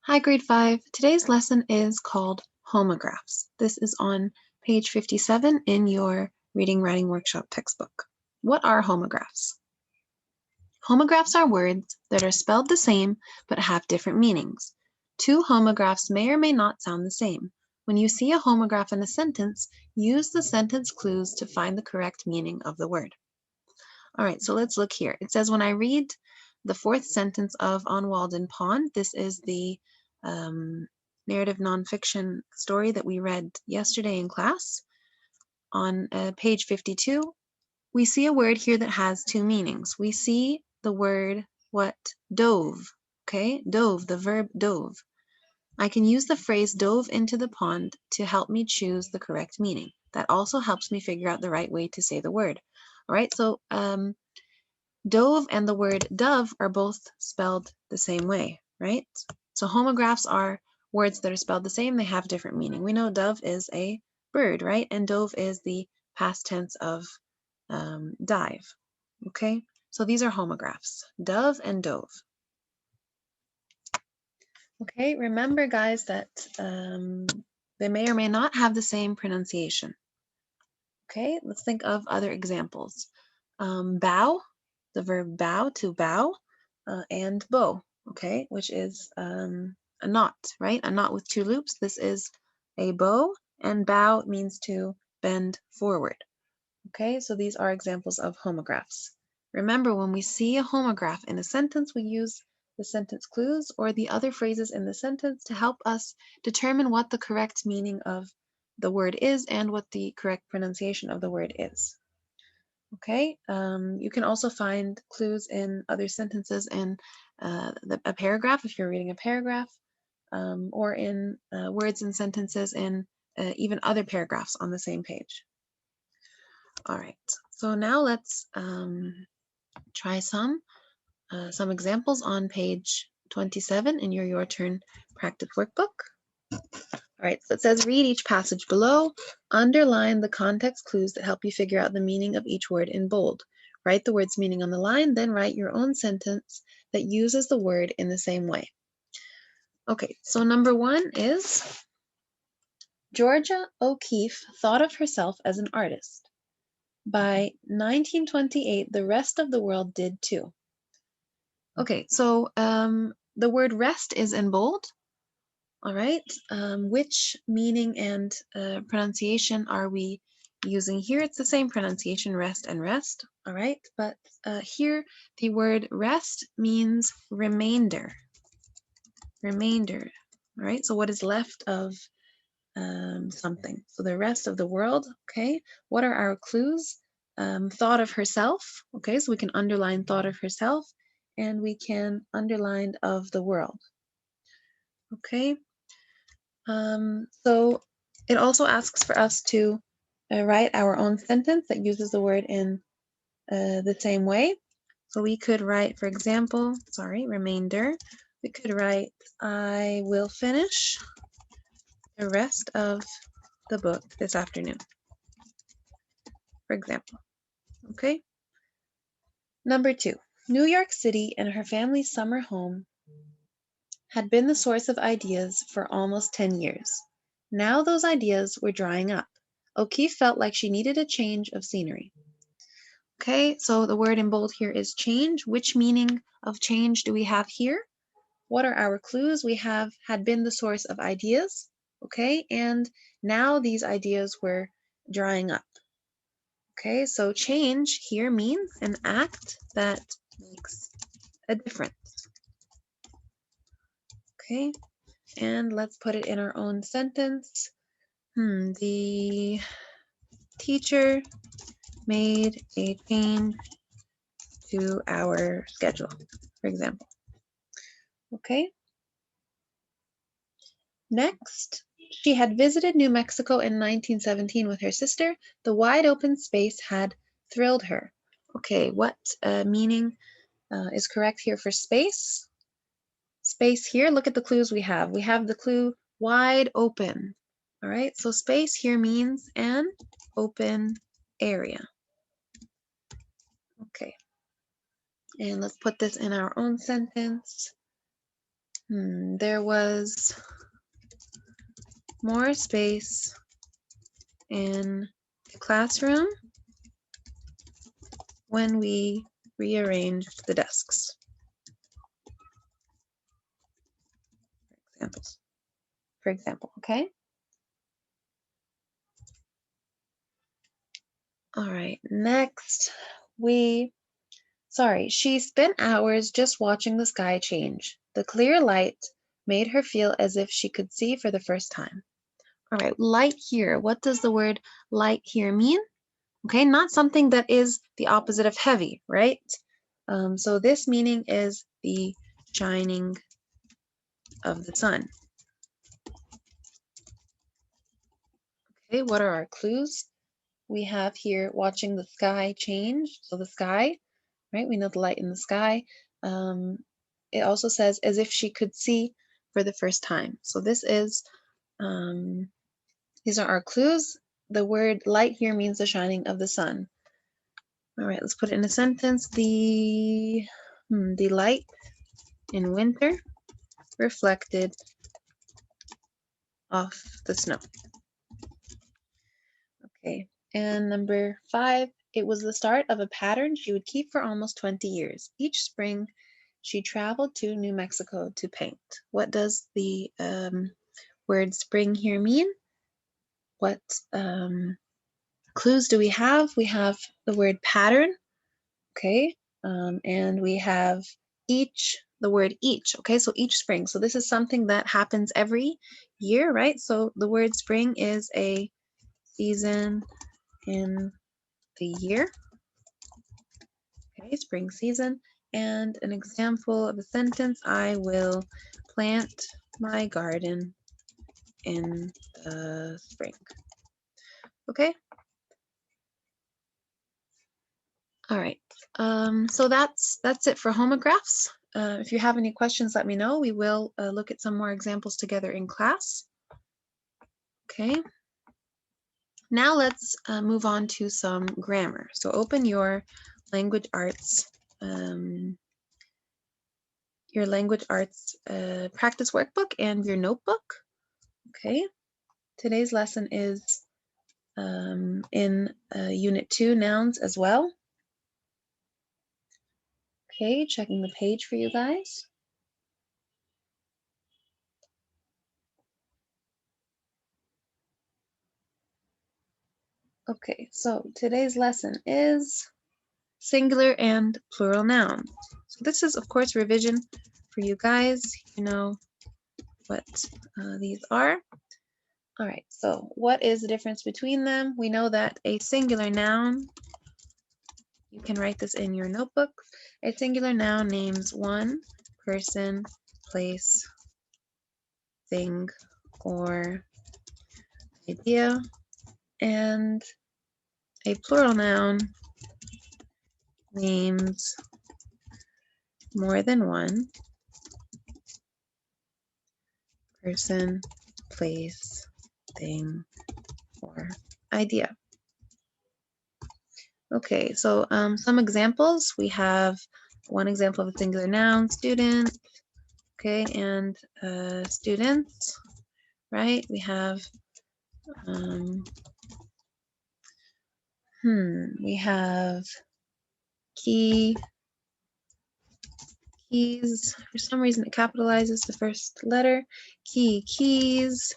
Hi, grade 5. Today's lesson is called Homographs. This is on page 57 in your Reading Writing Workshop textbook. What are homographs? Homographs are words that are spelled the same but have different meanings. Two homographs may or may not sound the same. When you see a homograph in a sentence, use the sentence clues to find the correct meaning of the word. All right, so let's look here. It says, when I read the fourth sentence of On Walden Pond, this is the narrative nonfiction story that we read yesterday in class. On page 52, we see a word here that has two meanings. We see the word, what? Dove, okay? Dove, the verb dove. I can use the phrase dove into the pond to help me choose the correct meaning. That also helps me figure out the right way to say the word. All right, so dove and the word dove are both spelled the same way, right? So homographs are words that are spelled the same, they have different meaning. We know dove is a bird, right? And dove is the past tense of dive, okay? So these are homographs, dove and dove. Okay, remember guys that they may or may not have the same pronunciation. Okay, let's think of other examples. Bow, the verb bow, to bow, and bow, okay, which is a knot, right? A knot with two loops. This is a bow, and bow means to bend forward. Okay, so these are examples of homographs. Remember, when we see a homograph in a sentence, we use the sentence clues or the other phrases in the sentence to help us determine what the correct meaning of the word is and what the correct pronunciation of the word is. Okay, you can also find clues in other sentences in a paragraph if you're reading a paragraph, or in words and sentences in even other paragraphs on the same page. All right, so now let's try some examples on page 27 in your turn practice workbook. All right, so it says read each passage below, underline the context clues that help you figure out the meaning of each word in bold. Write the word's meaning on the line, then write your own sentence that uses the word in the same way. Okay, so number 1 is Georgia O'Keeffe thought of herself as an artist. By 1928, the rest of the world did too. Okay, so the word rest is in bold. All right, which meaning and pronunciation are we using here? It's the same pronunciation, rest and rest. All right, but here the word rest means remainder. Remainder. All right, so what is left of something? So the rest of the world. Okay, what are our clues? Thought of herself. Okay, so we can underline thought of herself, and we can underline of the world. Okay. So it also asks for us to write our own sentence that uses the word in the same way. So we could write, for example, remainder. We could write, I will finish the rest of the book this afternoon, for example. Okay. Number 2, New York City and her family's summer home had been the source of ideas for almost 10 years. Now those ideas were drying up. O'Keeffe felt like she needed a change of scenery. Okay, so the word in bold here is change. Which meaning of change do we have here? What are our clues? We have had been the source of ideas, okay, and now these ideas were drying up. Okay, so change here means an act that makes a difference. Okay, and let's put it in our own sentence. The teacher made a change to our schedule, for example. Okay. Next, she had visited New Mexico in 1917 with her sister. The wide open space had thrilled her. Okay, what meaning is correct here for space? Space here, look at the clues we have. We have the clue wide open. All right, so space here means an open area. Okay, and let's put this in our own sentence. There was more space in the classroom when we rearranged the desks. For example, okay? All right, next she spent hours just watching the sky change. The clear light made her feel as if she could see for the first time. All right, light here. What does the word light here mean? Okay, not something that is the opposite of heavy, right? So this meaning is the shining of the sun. Okay, what are our clues? We have here watching the sky change. So the sky, right? We know the light in the sky. It also says as if she could see for the first time. So this is, these are our clues. The word light here means the shining of the sun. All right, let's put it in a sentence. The light in winter reflected off the snow. Okay, and number 5, it was the start of a pattern she would keep for almost 20 years. Each spring, she traveled to New Mexico to paint. What does the word spring here mean? What clues do we have? We have the word pattern, okay, and we have the word each, okay, so each spring. So this is something that happens every year, right? So the word spring is a season in the year, okay, spring season. And an example of a sentence, I will plant my garden in the spring. Okay. All right. So that's it for homographs. If you have any questions, let me know. We will look at some more examples together in class. Okay. Now let's move on to some grammar. So open your language arts practice workbook and your notebook. Okay. Today's lesson is in Unit 2, Nouns as well. Okay, checking the page for you guys. Okay, so today's lesson is singular and plural nouns. So this is, of course, revision for you guys. You know what these are. All right, so what is the difference between them? We know that a singular noun, you can write this in your notebook. A singular noun names one person, place, thing, or idea. And a plural noun names more than one person, place, thing, or idea. Okay, so some examples. We have one example of a singular noun, student, okay, and students, right? We have, we have keys. For some reason it capitalizes the first letter. Keys,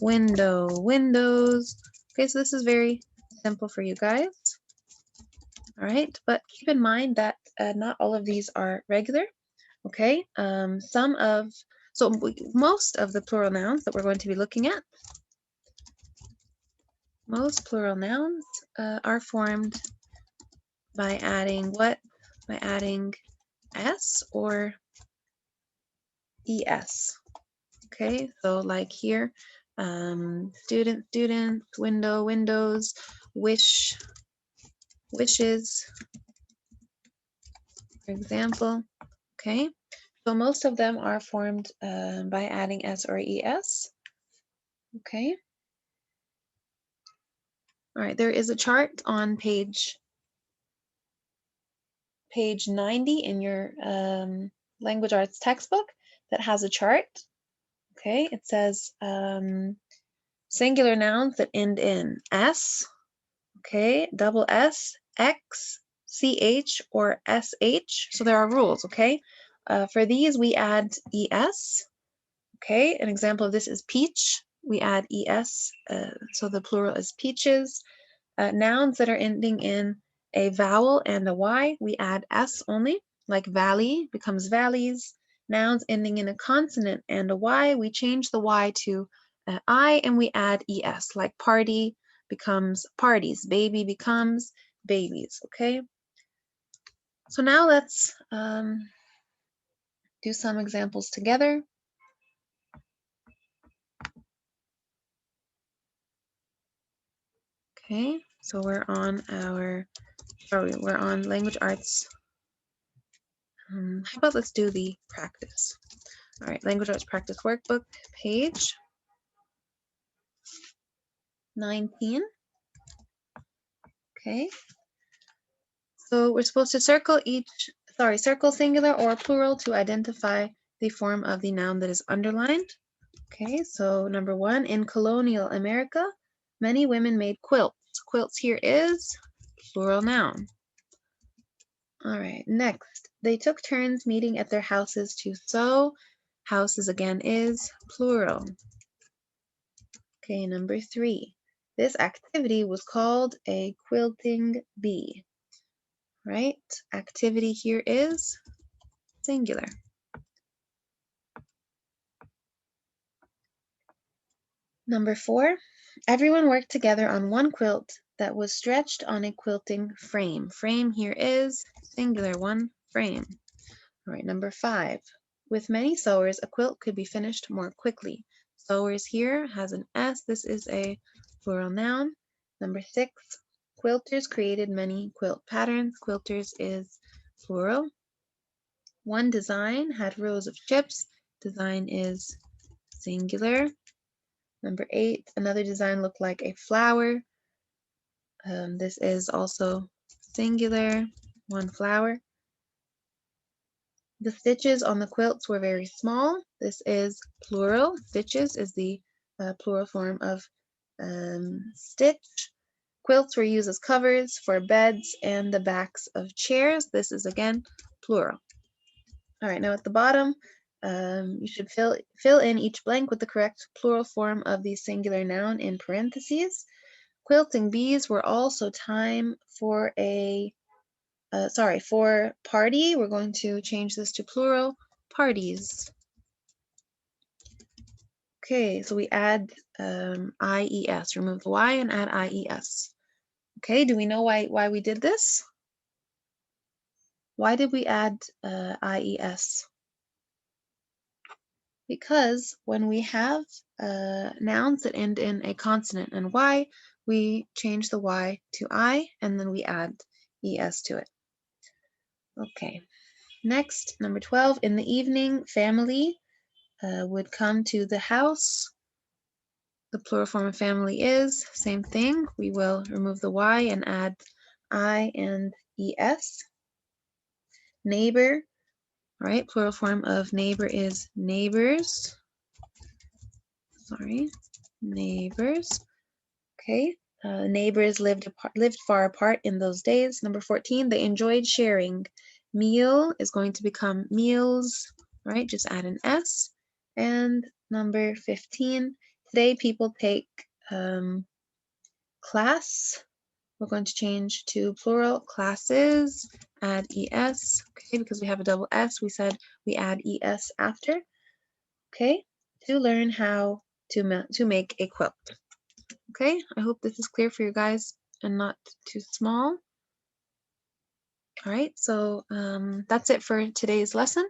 window, windows. Okay, so this is very simple for you guys. All right, but keep in mind that not all of these are regular. Okay, most of the plural nouns that we're going to be looking at, most plural nouns are formed by adding what? By adding s or es. Okay, so like here, student, students, window, windows, wish, wishes, for example. Okay, so most of them are formed by adding s or es. Okay. All right, there is a chart on page 90 in your language arts textbook that has a chart. Okay, it says singular nouns that end in S, okay, double S, X, CH, or SH. So there are rules, okay? For these, we add ES. Okay, an example of this is peach. We add ES, so the plural is peaches. Nouns that are ending in a vowel and a Y, we add S only, like valley becomes valleys. Nouns ending in a consonant and a Y, we change the Y to I and we add ES, like party becomes parties, baby becomes babies, okay? So now let's do some examples together. Okay, so we're on language arts. How about let's do the practice? All right, language arts practice workbook, page 19. Okay, so we're supposed to circle singular or plural to identify the form of the noun that is underlined. Okay, so number 1, in colonial America, many women made quilts. Quilts here is plural noun. All right, next, they took turns meeting at their houses to sew. Houses again is plural. Okay, number 3, this activity was called a quilting bee. Right? Activity here is singular. Number 4, everyone worked together on one quilt that was stretched on a quilting frame. Frame here is singular, one frame. All right, number 5, with many sewers, a quilt could be finished more quickly. Sewers here has an S. This is a plural noun. Number 6, quilters created many quilt patterns. Quilters is plural. One design had rows of ships. Design is singular. Number 8, another design looked like a flower. This is also singular, one flower. The stitches on the quilts were very small. This is plural. Stitches is the plural form of stitch. Quilts were used as covers for beds and the backs of chairs. This is again plural. All right, now at the bottom, you should fill in each blank with the correct plural form of the singular noun in parentheses. Quilting bees were also time for for party. We're going to change this to plural, parties. Okay, so we add IES, remove the Y and add IES. Okay, do we know why we did this? Why did we add IES? Because when we have nouns that end in a consonant and Y, we change the Y to I and then we add ES to it. Okay, next, number 12, in the evening, family would come to the house. The plural form of family is, same thing, we will remove the Y and add I and ES. Neighbor, right, plural form of neighbor is neighbors. Sorry, neighbors. Okay, neighbors lived far apart in those days. Number 14, they enjoyed sharing. Meal is going to become meals, right? Just add an S. And number 15, today people take class. We're going to change to plural, classes, add ES, okay, because we have a double S, we said we add ES after, okay, to learn how to make a quilt. Okay, I hope this is clear for you guys and not too small. All right, so that's it for today's lesson.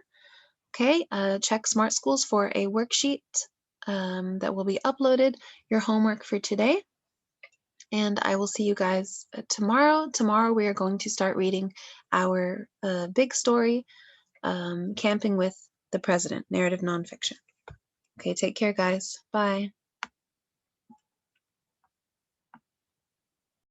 Okay, check Smart Schools for a worksheet that will be uploaded, your homework for today. And I will see you guys tomorrow. Tomorrow we are going to start reading our big story, Camping with the President, narrative nonfiction. Okay, take care, guys. Bye.